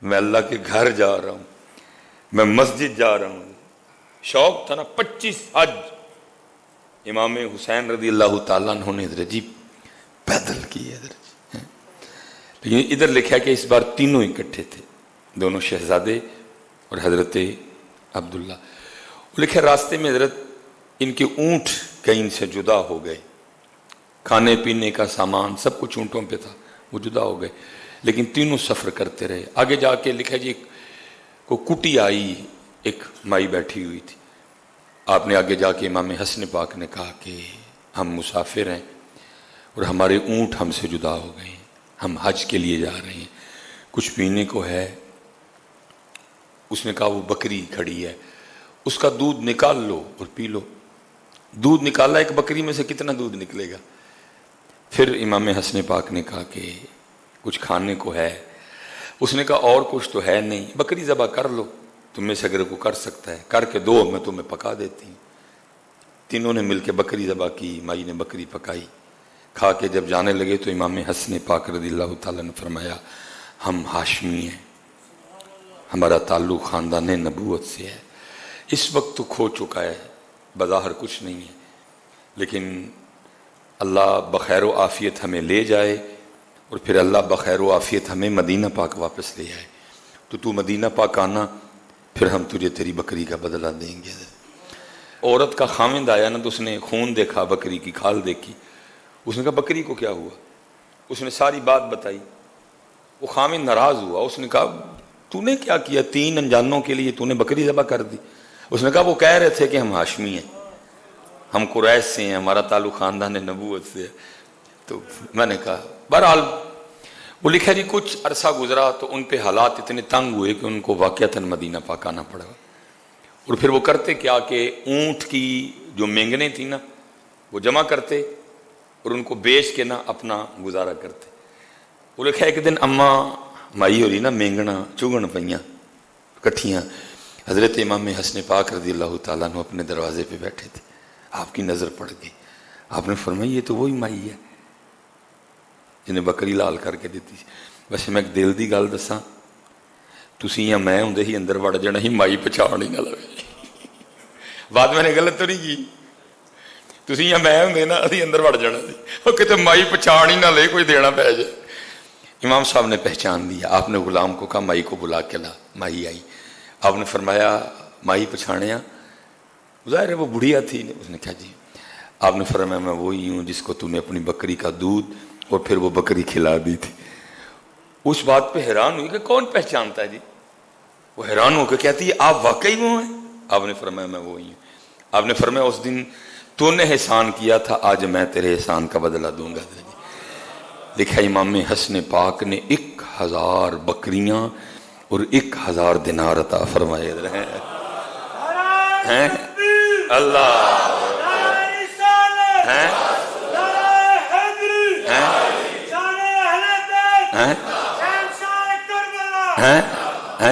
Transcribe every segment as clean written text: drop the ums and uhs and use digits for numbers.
میں اللہ کے گھر جا رہا ہوں، میں مسجد جا رہا ہوں. شوق تھا نا. 25 حج امام حسین رضی اللہ تعالیٰ عنہ نے حضرت جی پیدل کی حضرت. لیکن ادھر لکھا کہ اس بار تینوں اکٹھے تھے، دونوں شہزادے اور حضرت عبداللہ. وہ لکھا راستے میں حضرت ان کے اونٹ کہیں سے جدا ہو گئے، کھانے پینے کا سامان سب کچھ اونٹوں پہ تھا، وہ جدا ہو گئے. لیکن تینوں سفر کرتے رہے. آگے جا کے لکھا جی کو کٹی آئی، ایک مائی بیٹھی ہوئی تھی. آپ نے آگے جا کے امام حسن پاک نے کہا کہ ہم مسافر ہیں اور ہمارے اونٹ ہم سے جدا ہو گئے ہیں، ہم حج کے لیے جا رہے ہیں، کچھ پینے کو ہے؟ اس نے کہا وہ بکری کھڑی ہے، اس کا دودھ نکال لو اور پی لو. دودھ نکالا ایک بکری میں سے، کتنا دودھ نکلے گا؟ پھر امام حسن پاک نے کہا کہ کچھ کھانے کو ہے؟ اس نے کہا اور کچھ تو ہے نہیں، بکری ذبح کر لو، تم میں سے اگر کو کر سکتا ہے کر کے دو، میں تمہیں پکا دیتی ہوں. تینوں نے مل کے بکری ذبح کی، مائی نے بکری پکائی. کھا کے جب جانے لگے تو امام حسن پاک رضی اللہ تعالیٰ نے فرمایا ہم ہاشمی ہیں، ہمارا تعلق خاندان نبوت سے ہے. اس وقت تو کھو چکا ہے، بظاہر کچھ نہیں ہے، لیکن اللہ بخیر و عافیت ہمیں لے جائے اور پھر اللہ بخیر و عافیت ہمیں مدینہ پاک واپس لے آئے. تو مدینہ پاک آنا، پھر ہم تجھے تیری بکری کا بدلہ دیں گے. عورت کا خاوند آیا نا تو اس نے خون دیکھا، بکری کی کھال دیکھی. اس نے کہا بکری کو کیا ہوا؟ اس نے ساری بات بتائی. وہ خاوند ناراض ہوا. اس نے کہا تو نے کیا کیا؟ 3 انجانوں کے لیے تو نے بکری ذبح کر دی. اس نے کہا وہ کہہ رہے تھے کہ ہم ہاشمی ہیں، ہم قریش سے ہیں، ہمارا تعلق خاندان نبوت سے ہے. تو میں نے کہا بہرحال وہ لکھا جی کچھ عرصہ گزرا تو ان پہ حالات اتنے تنگ ہوئے کہ ان کو واقعتاً مدینہ پاک آنا پڑا. اور پھر وہ کرتے کیا کہ اونٹ کی جو مینگنیں تھیں نا وہ جمع کرتے اور ان کو بیچ کے نا اپنا گزارا کرتے. وہ لکھا ایک دن اماں مائی ہو رہی نا مینگنا چگن پئیاں کٹھیاں. حضرت امام حسن پاک رضی اللہ تعالیٰ عنہ اپنے دروازے پہ بیٹھے تھے. آپ کی نظر پڑ گئی. آپ نے فرمایا یہ تو وہی مائی ہے جنہیں بکری لال کر کے دیتی. ویسے میں ایک دل دی گل دساں، تسی یا میں ہوندے ہی اندر وڑ جانا ہی، مائی پچھاڑ ہی نہ لگے. بات میں نے غلط تو نہیں کی؟ تسی یا میں ہوندے نا اسی اندر وڑ جانا سی، وہ کتے مائی پچھاڑ ہی نہ لے کوئی دینا پہ جائے. امام صاحب نے پہچان لیا. آپ نے غلام کو کہا مائی کو بلا کے لا. مائی آئی. آپ نے فرمایا مائی پچھاڑیا؟ ظاہر ہے وہ بڑھیا تھی. اس نے کہا جی. آپ نے فرمایا میں وہی ہوں جس کو تو نے اپنی بکری کا دودھ اور پھر وہ بکری کھلا دی تھی. اس بات پہ حیران ہوئی کہ کون پہچانتا ہے جی. وہ حیران ہو کے کہتی ہے آپ واقعی وہ ہیں؟ آپ نے فرمایا میں وہی ہوں. آپ نے فرمایا اس دن تو نے احسان کیا تھا، آج میں تیرے احسان کا بدلہ دوں گا. لکھا امام حسن پاک نے 1000 بکریاں اور 1000 دینار عطا فرمائے ہیں. اللہ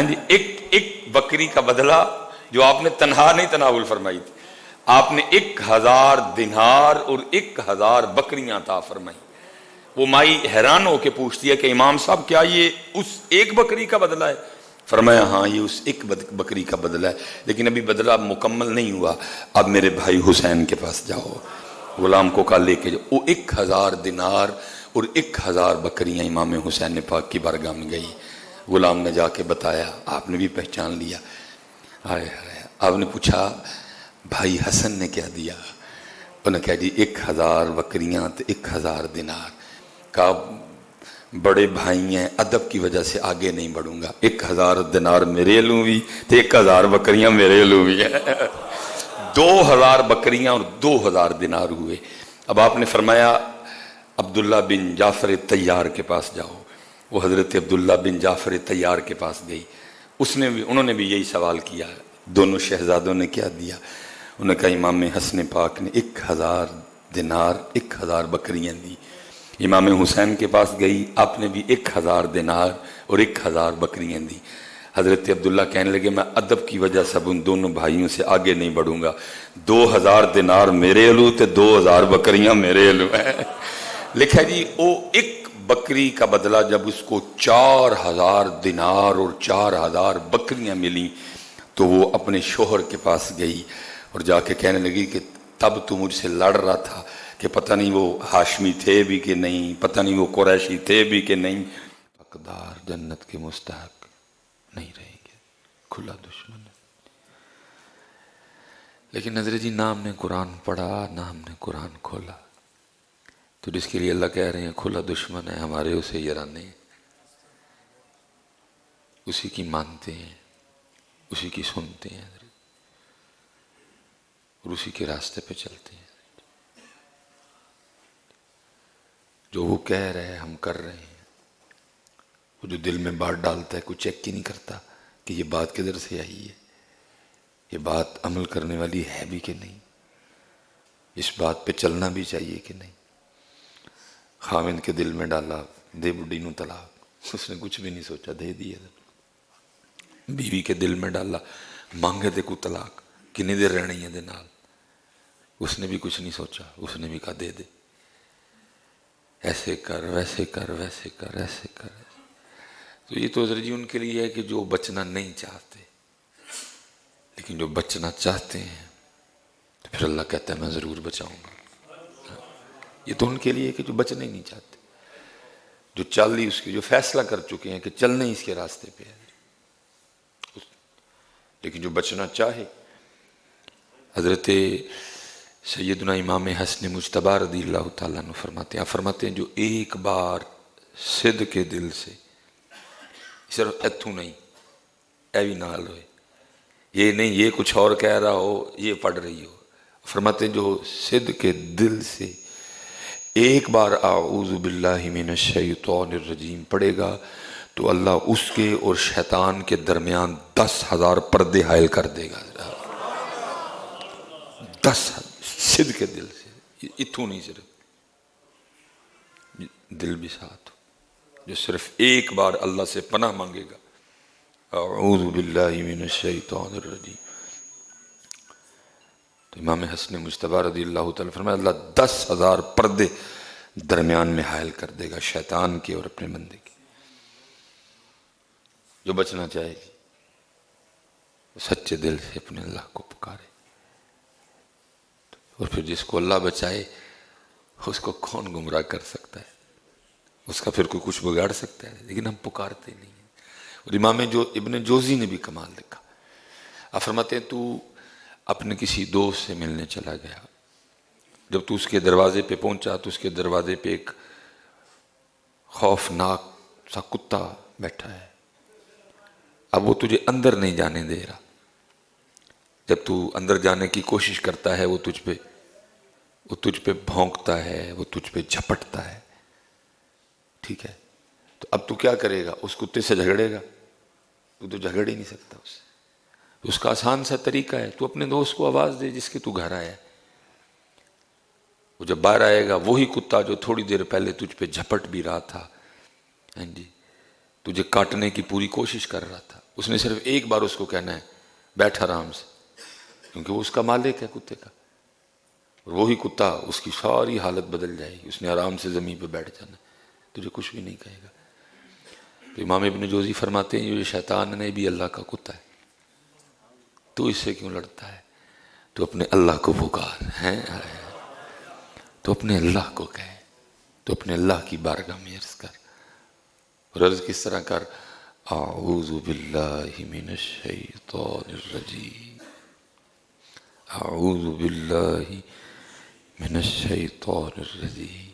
جی. ایک بکری کا بدلہ جو آپ نے تنہا نہیں تناول فرمائی تھی، آپ نے 1000 دینار اور 1000 بکریاں عطا فرمائی. وہ مائی حیران ہو کے پوچھتی ہے کہ امام صاحب کیا یہ اس ایک بکری کا بدلہ ہے؟ فرمایا ہاں یہ اس ایک بکری کا بدلہ ہے، لیکن ابھی بدلہ مکمل نہیں ہوا. اب میرے بھائی حسین کے پاس جاؤ، غلام کو کہا لے کے جاؤ. وہ 1000 دینار اور 1000 بکریاں امام حسین پاک کی بارگاہ میں گئی. غلام نے جا کے بتایا، آپ نے بھی پہچان لیا. آپ نے پوچھا بھائی حسن نے کیا دیا؟ انہوں نے کہا جی 1000 بکریاں تو 1000 دینار. کہا بڑے بھائی ہیں، ادب کی وجہ سے آگے نہیں بڑھوں گا. 1000 دینار میرے لوں بھی تو 1000 بکریاں میرے لوں بھی ہیں. 2000 بکریاں اور 2000 دینار ہوئے. اب آپ نے فرمایا عبداللہ بن جعفر طیار کے پاس جاؤ. وہ حضرت عبداللہ بن جعفر طیار کے پاس گئی. انہوں نے بھی یہی سوال کیا. دونوں شہزادوں نے کیا دیا؟ انہوں نے کہا امام حسن پاک نے 1000 دینار 1000 بکریاں دی. امام حسین کے پاس گئی، آپ نے بھی 1000 دینار اور 1000 بکریاں دی. حضرت عبداللہ کہنے لگے میں ادب کی وجہ سے ان دونوں بھائیوں سے آگے نہیں بڑھوں گا. 2000 دینار میرے علو تے 2000 بکریاں میرے علو ہیں. لکھا جی وہ ایک بکری کا بدلہ جب اس کو 4000 دینار اور 4000 بکریاں ملی تو وہ اپنے شوہر کے پاس گئی اور جا کے کہنے لگی کہ تب تو مجھ سے لڑ رہا تھا کہ پتہ نہیں وہ ہاشمی تھے بھی کہ نہیں، پتہ نہیں وہ قریشی تھے بھی کہ نہیں، حقدار جنت کے مستحق نہیں رہیں گے، کھلا دشمن ہے۔ لیکن حضرت جی نہ ہم نے قرآن پڑھا نہ ہم نے قرآن کھولا، تو جس کے لیے اللہ کہہ رہے ہیں کھلا دشمن ہے، ہمارے اسے یرانے ہیں، اسی کی مانتے ہیں، اسی کی سنتے ہیں حضرت، اور اسی کے راستے پہ چلتے ہیں۔ جو وہ کہہ رہے ہیں ہم کر رہے ہیں، وہ جو دل میں بات ڈالتا ہے کوئی چیک ہی نہیں کرتا کہ یہ بات کدھر سے آئی ہے، یہ بات عمل کرنے والی ہے بھی کہ نہیں، اس بات پہ چلنا بھی چاہیے کہ نہیں۔ خاوند کے دل میں ڈالا دے بڈی نو طلاق، اس نے کچھ بھی نہیں سوچا دے دیا۔ بیوی کے دل میں ڈالا مانگے دے کو طلاق، کنی دیر رہنی ہے دے نال، اس نے بھی کچھ نہیں سوچا، اس نے بھی کہا دے دے، ایسے کر ویسے کر ویسے کر ایسے کر۔ تو یہ تو حضرت جی ان کے لیے ہے کہ جو بچنا نہیں چاہتے، لیکن جو بچنا چاہتے ہیں تو پھر اللہ کہتا ہے میں ضرور بچاؤں گا۔ یہ تو ان کے لیے ہے کہ جو بچنا ہی نہیں چاہتے، جو چل ہی اس کے، جو فیصلہ کر چکے ہیں کہ چلنا ہی اس کے راستے پہ ہے۔ لیکن جو بچنا چاہے، حضرت سیدنا امام حسن مجتبی رضی اللہ تعالیٰ عنہ فرماتے ہیں جو ایک بار صدق کے دل سے، صرف اتھو نہیں اے بھی نال ہوئے، یہ نہیں یہ کچھ اور کہہ رہا ہو یہ پڑھ رہی ہو، فرماتے ہیں جو صدق کے دل سے ایک بار اعوذ باللہ من الشیطان الرجیم پڑھے گا تو اللہ اس کے اور شیطان کے درمیان 10,000 پردے حائل کر دے گا۔ 10,000 صدق کے دل سے، اتھو نہیں، صرف دل بھی ساتھ ہو، جو صرف ایک بار اللہ سے پناہ مانگے گا اعوذ باللہ من الشیطان الرجیم، تو امام حسن مجتبی رضی اللہ تعالیٰ فرمایا اللہ 10,000 پردے درمیان میں حائل کر دے گا شیطان کے اور اپنے بندے کے۔ جو بچنا چاہے گی وہ سچے دل سے اپنے اللہ کو پکارے، اور پھر جس کو اللہ بچائے اس کو کون گمراہ کر سکتا ہے، اس کا پھر کوئی کچھ بگاڑ سکتا ہے، لیکن ہم پکارتے نہیں ہیں۔ اور امام ابن جوزی نے بھی کمال لکھا، آپ فرماتے ہیں تو اپنے کسی دوست سے ملنے چلا گیا، جب تو اس کے دروازے پہ پہنچا تو اس کے دروازے پہ ایک خوفناک سا کتا بیٹھا ہے، اب وہ تجھے اندر نہیں جانے دے رہا، جب تو اندر جانے کی کوشش کرتا ہے وہ تجھ پہ بھونکتا ہے، وہ تجھ پہ جھپٹتا ہے، ٹھیک ہے، تو اب تو کیا کرے گا، اس کتے سے جھگڑے گا؟ تو جھگڑ ہی نہیں سکتا اس سے، اس کا آسان سا طریقہ ہے تو اپنے دوست کو آواز دے جس کے تو گھر آیا ہے، وہ جب باہر آئے گا وہی کتا جو تھوڑی دیر پہلے تجھ پہ جھپٹ بھی رہا تھا، ہاں جی تجھے کاٹنے کی پوری کوشش کر رہا تھا، اس نے صرف ایک بار اس کو کہنا ہے بیٹھ آرام سے، کیونکہ وہ اس کا مالک ہے کتے کا، اور وہی کتا اس کی ساری حالت بدل جائے گی، اس نے آرام سے زمین پہ بیٹھ جانا، تجھے کچھ بھی نہیں کہے گا۔ تو امام ابن جوزی فرماتے ہیں یہ شیطان نے بھی اللہ کا کتا ہے، تو اس سے کیوں لڑتا ہے؟ تو اپنے اللہ کو پکار ہیں، تو اپنے اللہ کو کہے، تو اپنے اللہ کی بارگاہ میں عرض کر، اور عرض کس طرح کر اعوذ باللہ من الشیطان الرجیم، اعوذ باللہ من الشیطان الرجیم،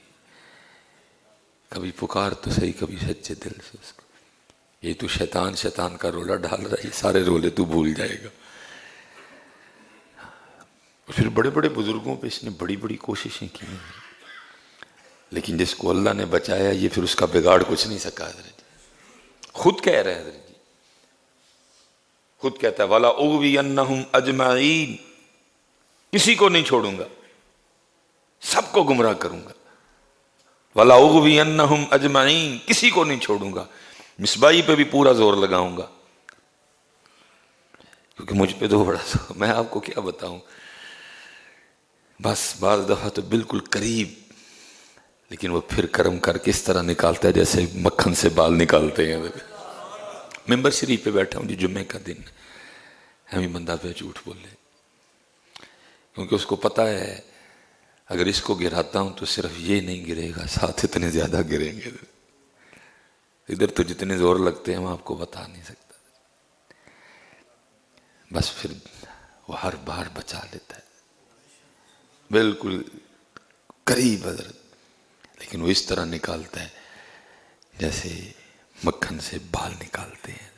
کبھی پکار تو صحیح کبھی سچے دل سے اس کو، یہ تو شیطان کا رولا ڈال رہا ہے، سارے رولے تو بھول جائے گا۔ پھر بڑے بڑے بزرگوں پہ اس نے بڑی بڑی کوششیں کی ہیں، لیکن جس کو اللہ نے بچایا یہ پھر اس کا بگاڑ کچھ نہیں سکا۔ حضرت خود کہہ رہے ہیں، حضرت جی خود کہتا ہے وَلَا أُغْوِيَنَّهُمْ أَجْمَعِينَ، کسی کو نہیں چھوڑوں گا، سب کو گمراہ کروں گا، وَلَا أُغْوِيَنَّهُمْ أَجْمَعِينَ، کسی کو نہیں چھوڑوں گا، مصباحی پہ بھی پورا زور لگاؤں گا، کیونکہ مجھ پہ تو بڑا زور، میں آپ کو کیا بتاؤں، بس بعض دفعہ تو بالکل قریب لیکن وہ پھر کرم کر کے اس طرح نکالتا ہے جیسے مکھن سے بال نکالتے ہیں. ممبر شریف پہ بیٹھا ہوں جی، جمعے کا دن، ہمیں بندہ پہ جھوٹ بولے، کیونکہ اس کو پتہ ہے اگر اس کو گراتا ہوں تو صرف یہ نہیں گرے گا، ساتھ اتنے زیادہ گریں گے. ادھر تو جتنے زور لگتے ہیں میں آپ کو بتا نہیں سکتا. بس پھر وہ ہر بار بچا لیتا ہے، بالکل قریب حضرت، لیکن وہ اس طرح نکالتا ہے جیسے مکھن سے بال نکالتے ہیں.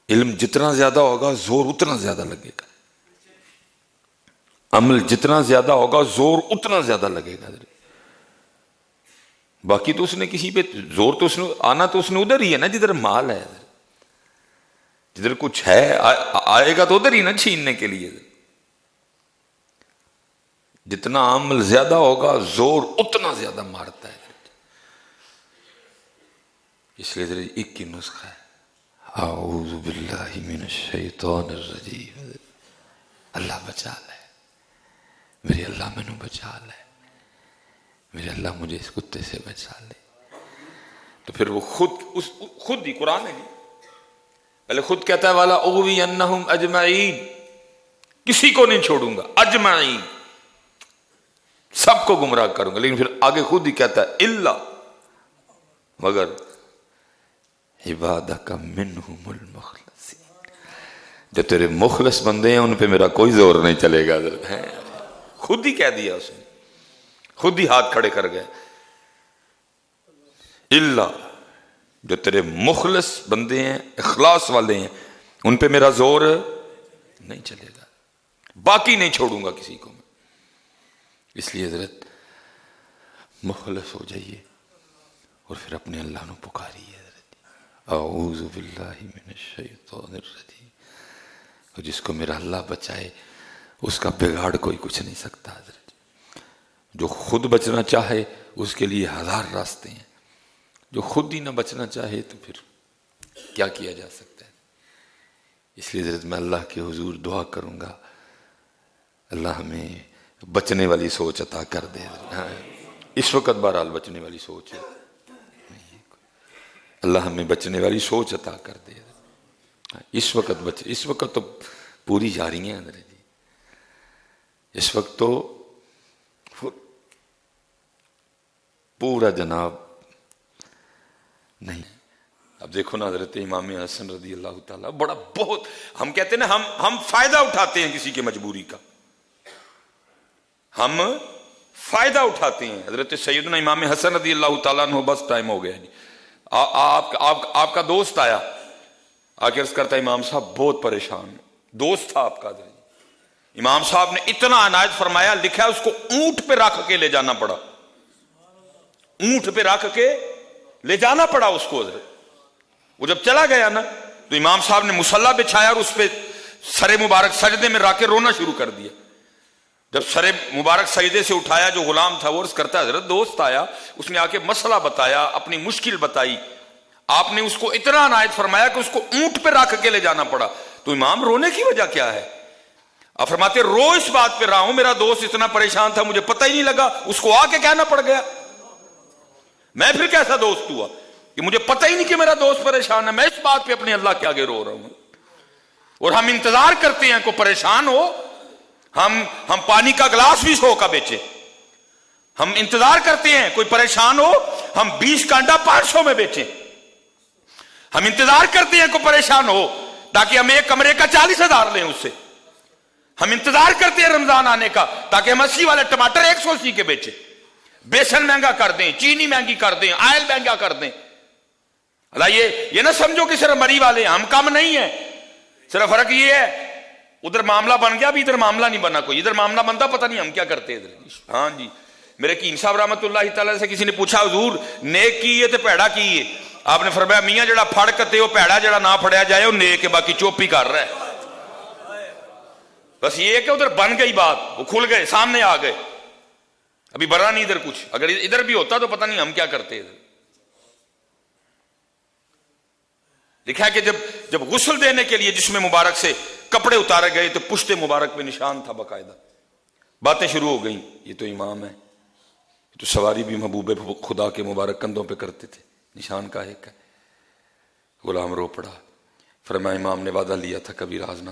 علم جتنا زیادہ ہوگا زور اتنا زیادہ لگے گا، عمل جتنا زیادہ ہوگا زور اتنا زیادہ لگے گا. باقی تو اس نے کسی پہ زور تو اس نے آنا تو اس نے ادھر ہی ہے نا جدھر مال ہے، جدھر کچھ ہے آئے گا تو ادھر ہی نا چھیننے کے لیے. جتنا عمل زیادہ ہوگا زور اتنا زیادہ مارتا ہے. اس لیے ذرا ایک کی نسخہ ہے، اعوذ باللہ من الشیطان الرجیم، اللہ بچا لے میرے، اللہ مینوں بچا لے میرے، اللہ مجھے اس کتے سے بچا لے. تو پھر وہ خود ہی قرآن ہے پہلے خود کہتا ہے والا اغوینہم اجمعین، کسی کو نہیں چھوڑوں گا، اجمعین سب کو گمراہ کروں گا. لیکن پھر آگے خود ہی کہتا ہے الا، مگر عبادک منہم المخلصین، جو تیرے مخلص بندے ہیں ان پہ میرا کوئی زور نہیں چلے گا. خود ہی کہہ دیا اس نے، خود ہی ہاتھ کھڑے کر گئے. الا، جو تیرے مخلص بندے ہیں، اخلاص والے ہیں، ان پہ میرا زور نہیں چلے گا، باقی نہیں چھوڑوں گا کسی کو میں. اس لیے حضرت مخلص ہو جائیے اور پھر اپنے اللہ نو پکاریے. حضرت اعوذ باللہ من الشیطان الرجیم، اور جس کو میرا اللہ بچائے اس کا بگاڑ کوئی کچھ نہیں سکتا. حضرت جو خود بچنا چاہے اس کے لیے ہزار راستے ہیں، جو خود ہی نہ بچنا چاہے تو پھر کیا کیا جا سکتا ہے. اس لیے حضرت میں اللہ کے حضور دعا کروں گا اللہ ہمیں بچنے والی سوچ عطا کر دے. اس وقت بہرحال بچنے والی سوچ ہے، اللہ ہمیں بچنے والی سوچ عطا کر دے. اس وقت تو پوری جا رہی ہیں حضرت جی، اس وقت تو پورا جناب نہیں. اب دیکھو نا حضرت امام حسن رضی اللہ تعالیٰ، بڑا بہت ہم کہتے ہیں نا ہم فائدہ اٹھاتے ہیں کسی کی مجبوری کا، ہم فائدہ اٹھاتے ہیں. حضرت سیدنا امام حسن رضی اللہ تعالیٰ عنہ، بس ٹائم ہو گیا جی، آپ کا دوست آیا آ کے عرض کرتا امام صاحب بہت پریشان، دوست تھا آپ کا. امام صاحب نے اتنا عنایت فرمایا، لکھا ہے اس کو اونٹ پہ رکھ کے لے جانا پڑا، اونٹ پہ رکھ کے لے جانا پڑا اس کو. وہ جب چلا گیا نا تو امام صاحب نے مصلی بچھایا اور اس پہ سر مبارک سجدے میں رکھ کے رونا شروع کر دیا. جب سر مبارک سجدے سے اٹھایا جو غلام تھا وہ عرض کرتا ہے حضرت دوست آیا، اس نے آ کے مسئلہ بتایا، اپنی مشکل بتائی، آپ نے اس کو اتنا عنایت فرمایا کہ اس کو اونٹ پہ رکھ کے لے جانا پڑا. تو امام رونے کی وجہ کیا ہے؟ آپ فرماتے رو اس بات پہ رہا ہوں میرا دوست اتنا پریشان تھا مجھے پتہ ہی نہیں لگا، اس کو آ کے کہنا پڑ گیا. میں پھر کیسا دوست ہوا کہ مجھے پتہ ہی نہیں کہ میرا دوست پریشان ہے، میں اس بات پہ اپنے اللہ کے آگے رو رہا ہوں. اور ہم انتظار کرتے ہیں کوئی پریشان ہو، ہم پانی کا گلاس بھی 100 کا بیچے، ہم انتظار کرتے ہیں کوئی پریشان ہو ہم 20 کا انڈا 500 میں بیچیں، ہم انتظار کرتے ہیں کوئی پریشان ہو تاکہ ہم ایک کمرے کا 40,000 لیں اس سے، ہم انتظار کرتے ہیں رمضان آنے کا تاکہ ہم 80 والے ٹماٹر 180 کے بیچیں، بیسن مہنگا کر دیں، چینی مہنگی کر دیں، آئل مہنگا کر دیں. اللہ یہ نہ سمجھو کہ صرف مری والے ہم کم نہیں ہیں، صرف فرق یہ ہے ادھر معاملہ بن گیا، ابھی ادھر معاملہ نہیں بنا، کوئی ادھر معاملہ بنتا پتہ نہیں ہم کیا کرتے ادھر. ہاں جی، میرے کین صاحب رحمت اللہ تعالی سے کسی نے پوچھا حضور نیک کی ہے تے پیڑا کی ہے؟ آپ نے فرمایا میاں جڑا پھڑ کتے وہ پیڑا، جڑا نہ پھڑیا جائے وہ نیک ہے، باقی چوپ ہی کر رہا ہے. بس یہ ہے کہ ادھر بن گئی بات، وہ کھل گئے، سامنے آ گئے، ابھی بڑا نہیں ادھر کچھ. اگر ادھر بھی ہوتا تو پتہ نہیں ہم کیا کرتے ادھر. لکھا ہے کہ جب غسل دینے کے لیے جسم مبارک سے کپڑے اتارے گئے تو پشت مبارک پہ نشان تھا باقاعدہ. باتیں شروع ہو گئیں، یہ تو امام ہے، تو سواری بھی محبوب خدا کے مبارک کندھوں پہ کرتے تھے، نشان کا ایک ہے۔ غلام رو پڑا، فرمایا امام نے وعدہ لیا تھا کبھی راز نہ